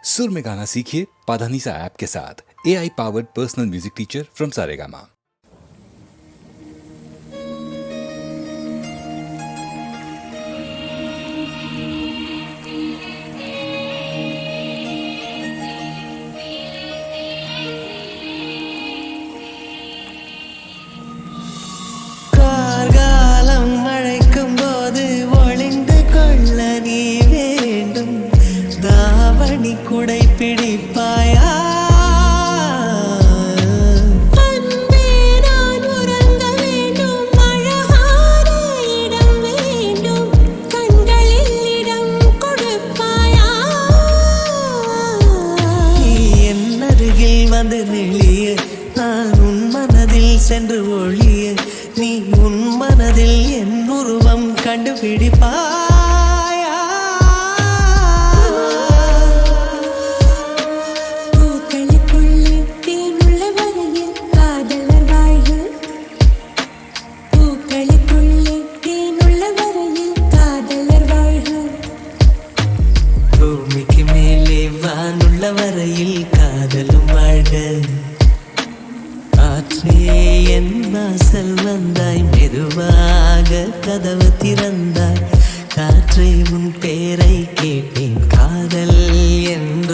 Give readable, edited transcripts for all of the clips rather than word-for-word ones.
सुर में गाना सीखिए पाधानीसा ऐप के साथ। AI powered personal music teacher from Saregama. குடை பிடிப்பாயா அன்பே நான் உறங்க வேண்டும் அழகான இடம் வேண்டும் கண்களில் இடம் கொடுப்பாயா நீ என் அருகில் வந்து நெளிய நான் உன் மனதில் சென்று ஒளிய நீ உன் மனதில் என் உருவம் கண்டுபிடிப்பா வரையில் காதலும் வாழ்க காற்றே என் வாசல் வந்தாய் மெதுவாக கதவு திறந்தாய் காற்றை உன் பேரை கேட்டேன் காதல் என்ற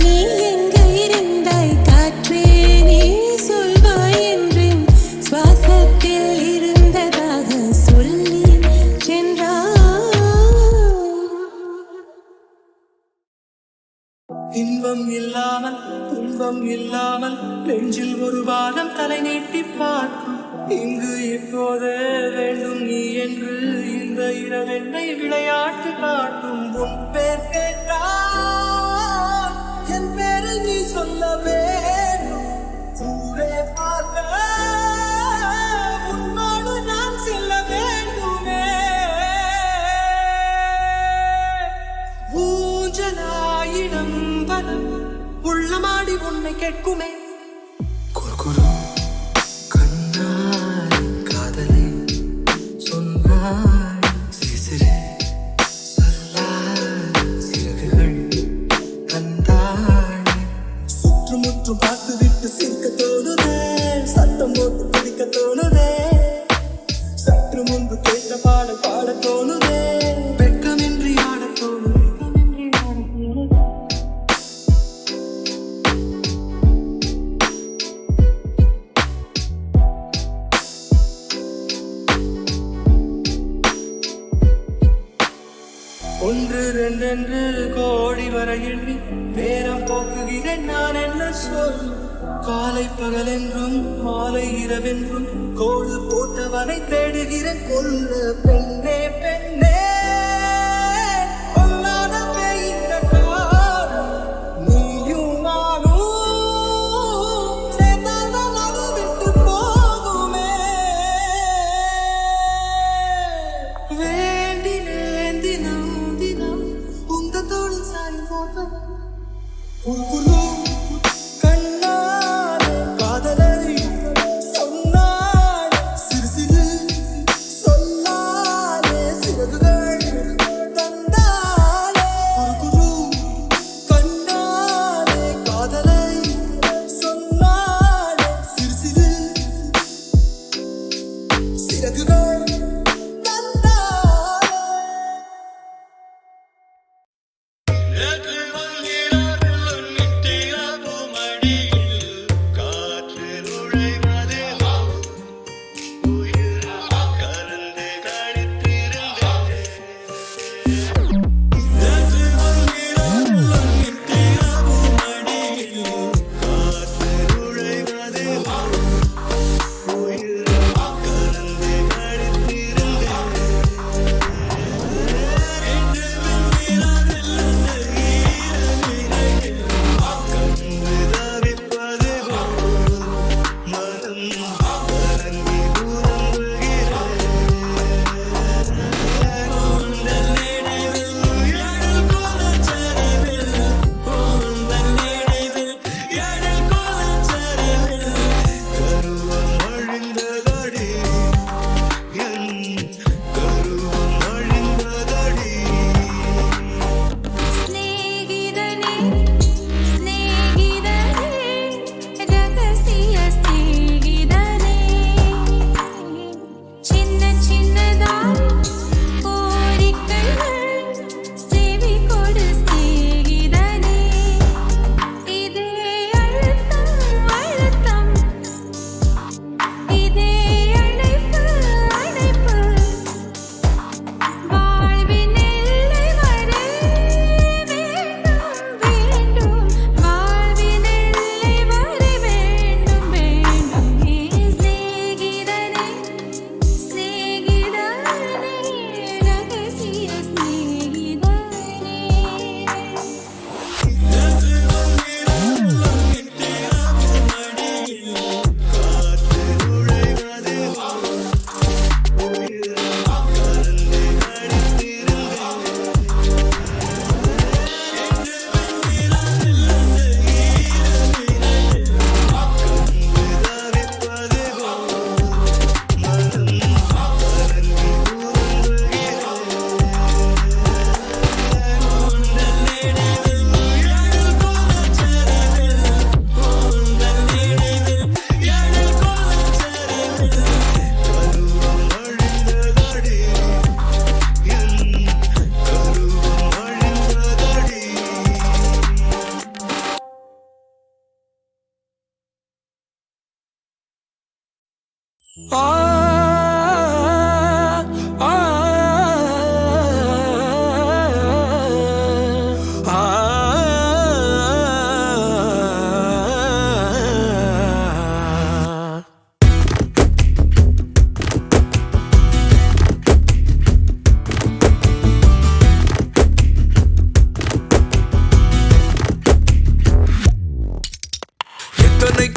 நீ எங்க இருந்தாய் காற்றே நீ சொல்வாய் என்றேன் சுவாசத்தில் இருந்ததாக சொல்லி சென்றாய். இன்பம் இல்லாமல் துன்பம் இல்லாமல் நெஞ்சில் ஒரு வாரம் தலை நீட்டி பார்க்கும் இங்கு இப்போதே வேண்டும் நீ என்று இந்த இரவெண்ணை விளையாட்டு காட்டும் உன் பேர் கேட்டால் என் பேரை நீ சொல்ல வேண்டும் ஊரே பார்க்க உன்னோடு நான் செல்ல வேண்டுமே ஊஞ்சலாயிடம் உள்ளமாடி உன்னை கேட்குமே குறுகுறு கண்ணாய் காதலை சொன்னாய் சிசிறு சொல்லாய் சிறகுகள் தந்தாய் சுற்றுமுற்றும் பார்த்து விட்டு சிரிக்க தோணுதே சத்தம் போட்டு பிடிக்க தோணுதே சற்று முன்பு கேட்ட பாட பாட தோணுதே வெட்கமின்றி ஆட தோணுதே. ஒன்று ரெண்டென்று கோடி வர எண்ணி நேரம் போக்குகிறேன் நான் என்ன சொல் காலை பகல் என்றும் மாலை இரவென்றும் கோடு போட்டவனை தேடுகிறேன் கொல்ல பெண்ணே பெண்ணே கொல்லாத பெய்த காலம் நீயும் நானும் சேர்ந்தால்தான் அது விட்டு போகுமே வேண்டினேன் தினம் கண்ணாலே காதலை சொன்னாலே சிறு சிறு சொன்னாலே சிறகுகள் தந்தாலே குரு கண்ணாலே காதலை சொன்னாலே சிறு சிறு சிறகுகள் எத்தனை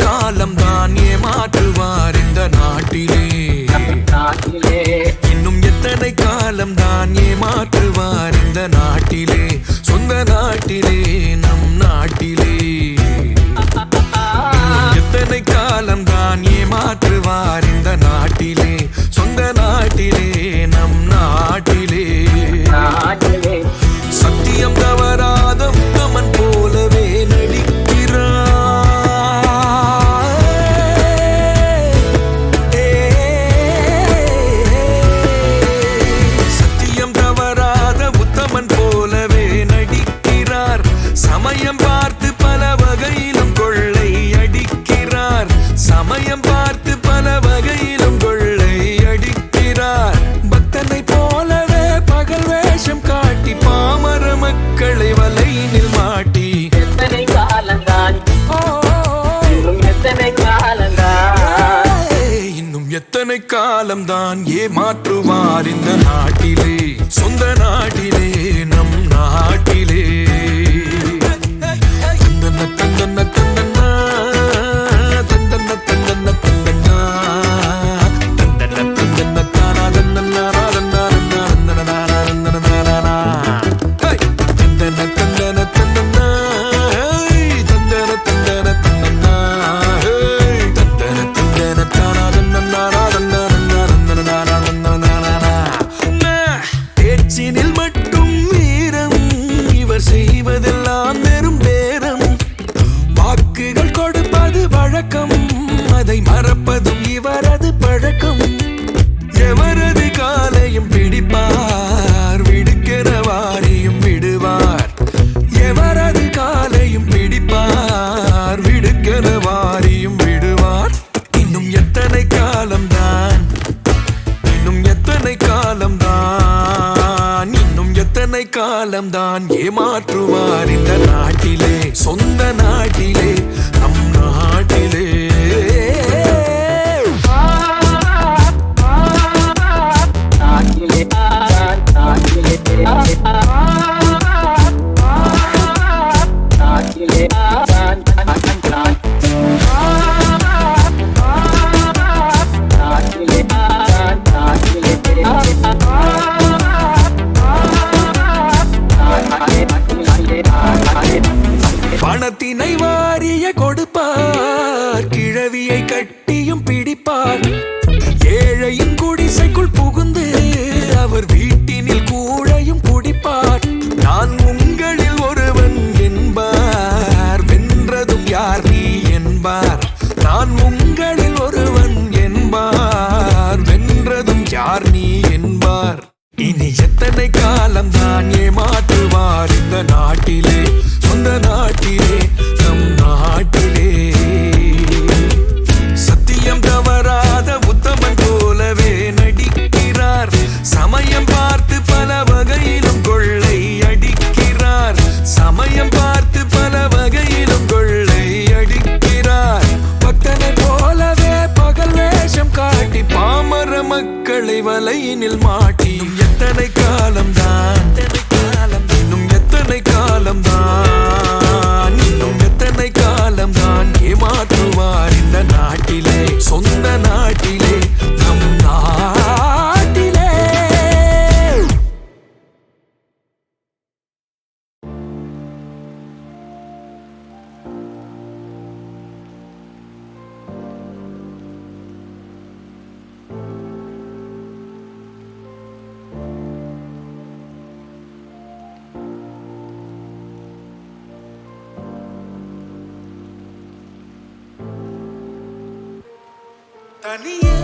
காலம் தான் ஏமாற்றுவார் இந்த நாட்டிலே, இன்னும் எத்தனை காலம் தான் ஏமாற்றுவார் இந்த நாட்டிலே, சொந்த நாட்டிலே நம் நாட்டிலே. இன்னும் எத்தனை காலம் தான் ஏமாற்றுவார் இந்த நாட்டிலே, சொந்த நாட்டிலே நம் நாட்டிலே. சத்தியம் தவறாத உத்தமன் போலவே நடிக்கிறார். சமயம் பார்த்து பல வகையிலும் கொள்ளை அடிக்கிறார், சமயம் பார்த்து பல வகையிலும் கொள்ளை அடிக்கிறார். பக்தனை போலவே பகல் வேஷம் காட்டி பாமர மக்களை வலையினில் மாட்டி எத்தனை காலந்தான் இன்னும் எத்தனை காலந்தான், இன்னும் எத்தனை காலம்தான் ஏமாற்றுவார் இந்த நாட்டிலே, சொந்த நாட்டிலே நம் நாட்டிலே. பேச்சினில் மட்டும் வீரம், இவர் செய்வதெல்லாம் வெறும் பேரம். வாக்குகள் கொடுப்பது வழக்கம், அதை மறப்பதும் இவரது பழக்கம். எவரது காலையும் பிடிப்பார், விடுக்கிற வாரியும் விடுவார். எவரது காலையும் பிடிப்பார், விடுக்கிற வாரியும் விடுவார். இன்னும் எத்தனை காலம்தான், இன்னும் எத்தனை காலம்தான், இன்னும் எத்தனை காலம்தான் ஏமாற்றுவார் இந்த நாட்டிலே, சொந்த நாட்டிலே நம் நாட்டிலே. பணத்தினை வாரிய கொடுப்பார், கிழவியை கட்டியும் பிடிப்பார். ஏழையின் குடிசைக்குள் புகுந்து அவர் வீட்டினில் கூழையும் குடிப்பார். நான் உங்களில் ஒருவன் என்பார், வென்றதும் யார் நீ என்பார். நான் உங்களில் ஒருவன் என்பார், வென்றதும் யார் நீ என்பார். இனி எத்தனை காலம்தான் ஏமாற்றுவார் இந்த நாட்டிலே, சொந்த நாட்டிலே நம் நாட்டிலே. சத்தியம் தவறாத உத்தமன் போலவே நடிக்கிறார், சமயம் பார்த்து பல வகையிலும் கொள்ளை அடிக்கிறார். சமயம் பார்த்து பல வகையிலும் கொள்ளை அடிக்கிறார். பக்தனை போலவே பகல் வேஷம் காட்டி பாமர மக்களை வலையினில் மாட்டி எத்தனை காலம்தான், இன்னும் எத்தனை காலம்தான், இன்னும் எத்தனை காலம்தான் ஏமாற்றுவார் இந்த நாட்டிலே, சொந்த நாட்டிலே நம் நாட்டிலே. தனியே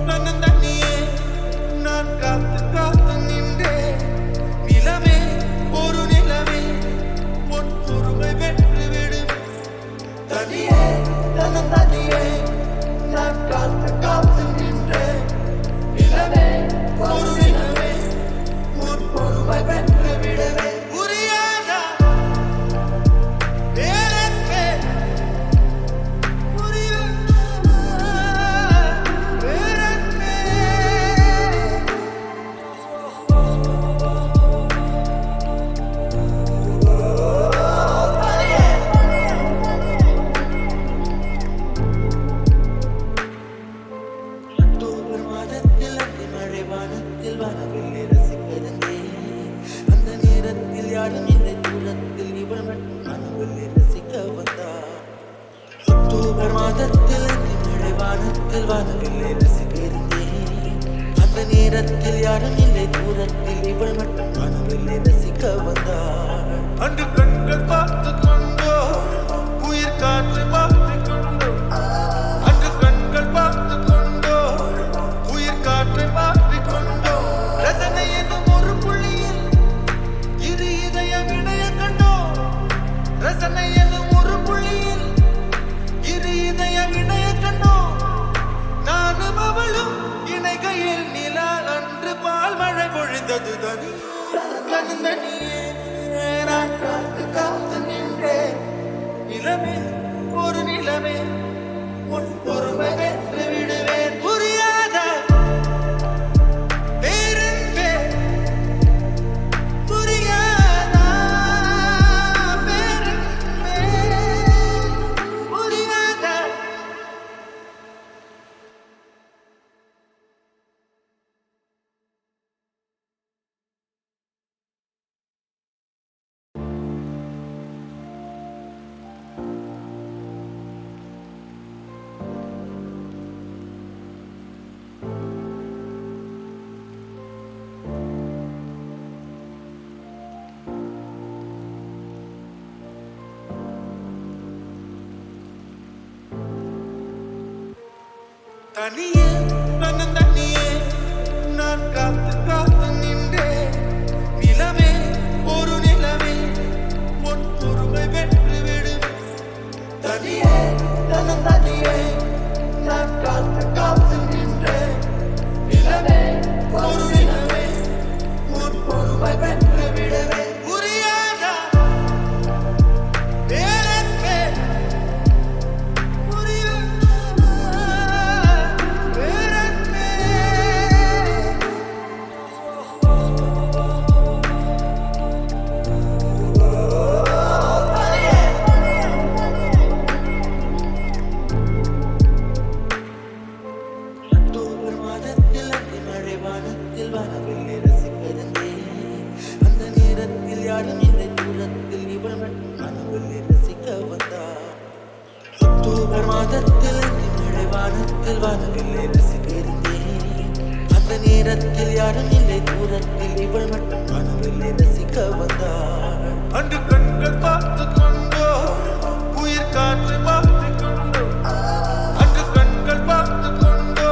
மனம் தனியே நான் காத்து காத்து நின்றேன். நிலவே ஒரு நிலவே உன் பொறுமை வென்று விடும். தனியே மனம் தனியே நான் காத்து காத்து நின்றேன். வானத்தில் வானவில்லை ரசித்திருந்தேன். அந்த நேரத்தில் யாரும் இல்லை தூரத்தில் இவள் மட்டும் வானவில்லை ரசிக்க வந்தாள். அன்று கண்கள் பார்த்து கொண்டோ உயிர் காற்று பார்த்து கொண்டோ, அன்று கண்கள் பார்த்து கொண்டோ உயிர் காற்றை மாற்றி கொண்டோ, ரசனை என்னும் ஒரு புள்ளியில் இரு இதயம் இணைய கண்டோ, ரசனை என்னும் ஒரு புள்ளியில் இரு இதயம் இணைய கண்டோ, நானும் அவளும் இணைகையில் நிலா அன்று பால் மழை பொழிந்தது தனி தனியே நான் காத்து காத்து நின்றேன். நிலமே ஒரு நிலமே உன் பொறுமை வென்று விடுவேன். புரியாத பேரன்பே, புரியாதா பேரன்பே, புரியாதா. தனியே தனியே நான் காத்து காத்து நின்றேன். நிலவே ஒரு நிலவே உன் பொறுமை வென்று விடுவேன். தனியே தனியே நான் காத்து காத்து நின்றேன். நிலவே ஒரு நிலவே உன் பொறுமை வென்று விடுவேன். புரியாதா பேரன்பே, வானவில்லை ரசித்திருந்தேன். அந்த நேரத்தில் யாரும் இல்லை தூரத்தில் இவள் மட்டும் வானவில்லை ரசிக்க வந்தாள். அன்று கண்கள் பார்த்து கொண்டோ உயிர் காற்று மாற்றி கொண்டோ, அன்று கண்கள் பார்த்து கொண்டோ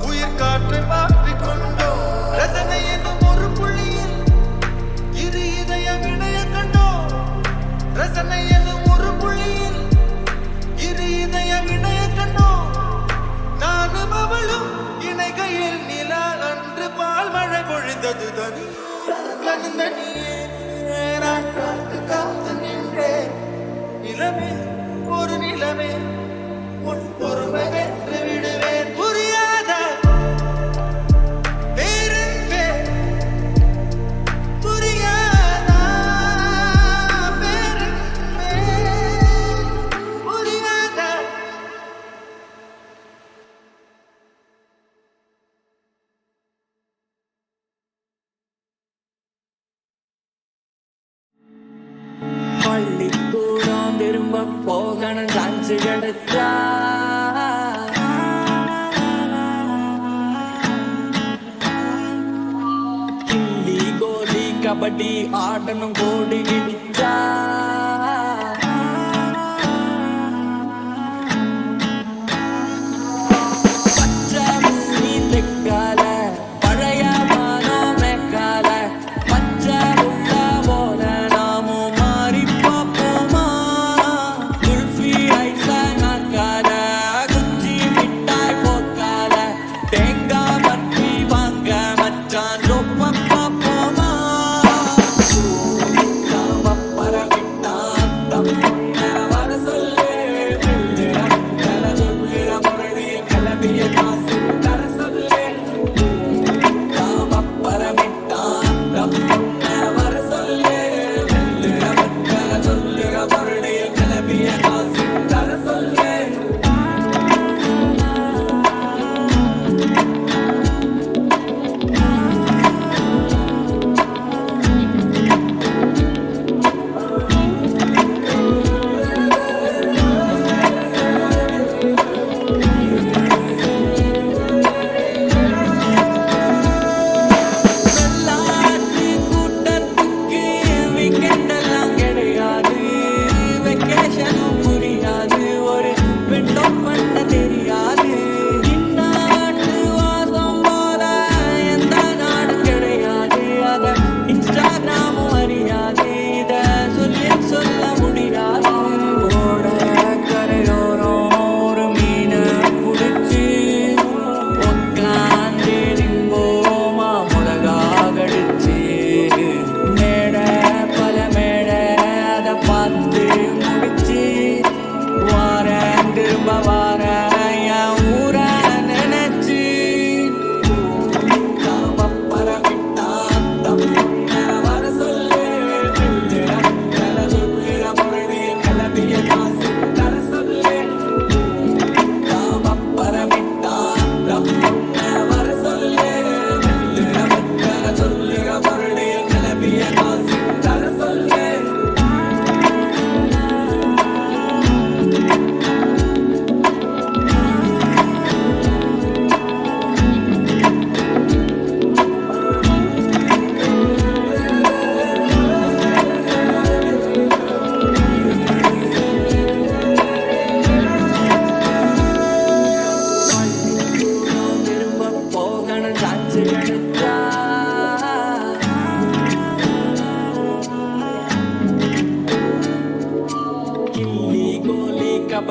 உயிர் காற்றை மாற்றி கொண்டோ, ரசனை என்னும் ஒரு புள்ளியில் இரு இதயம் இணைய கண்டோ, ரசனை என்னும் ஒரு புள்ளியில் இரு இதயம் இணைய கண்டோ, நானும் அவளும் இணைகையில் நிலா அன்று பால் மழை பொழிந்தது தனி தனியே நான் காத்து காத்து நின்றேன். நிலமே ஒரு நிலமே உன் பொறுமை வென்று விடுவேன். புரியாத பேரன்பே, புரியாதா பேரன்பே, புரியாதா. பள்ளிக்கூடம் திரும்ப போகணும் சான்ஸ் கிடைச்சா, கில்லி கோலி கபடி ஆடணும் கோடி இடிச்சா, பச்சை பூமி தெக்கால பழைய வானம் மேற்கால, பச்சை உள்ள போல நாமும் மாறி பார்ப்போமா, குல்ஃபி ஐஸ நாக்கால குச்சி மிட்டாய் போக்கால, தேங்காய் பற்றி வாங்க மச்சான் ரொப்ப பார்ப்போமா, பப்பர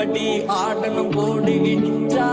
கபடி ஆடணும் போடுகிட்டா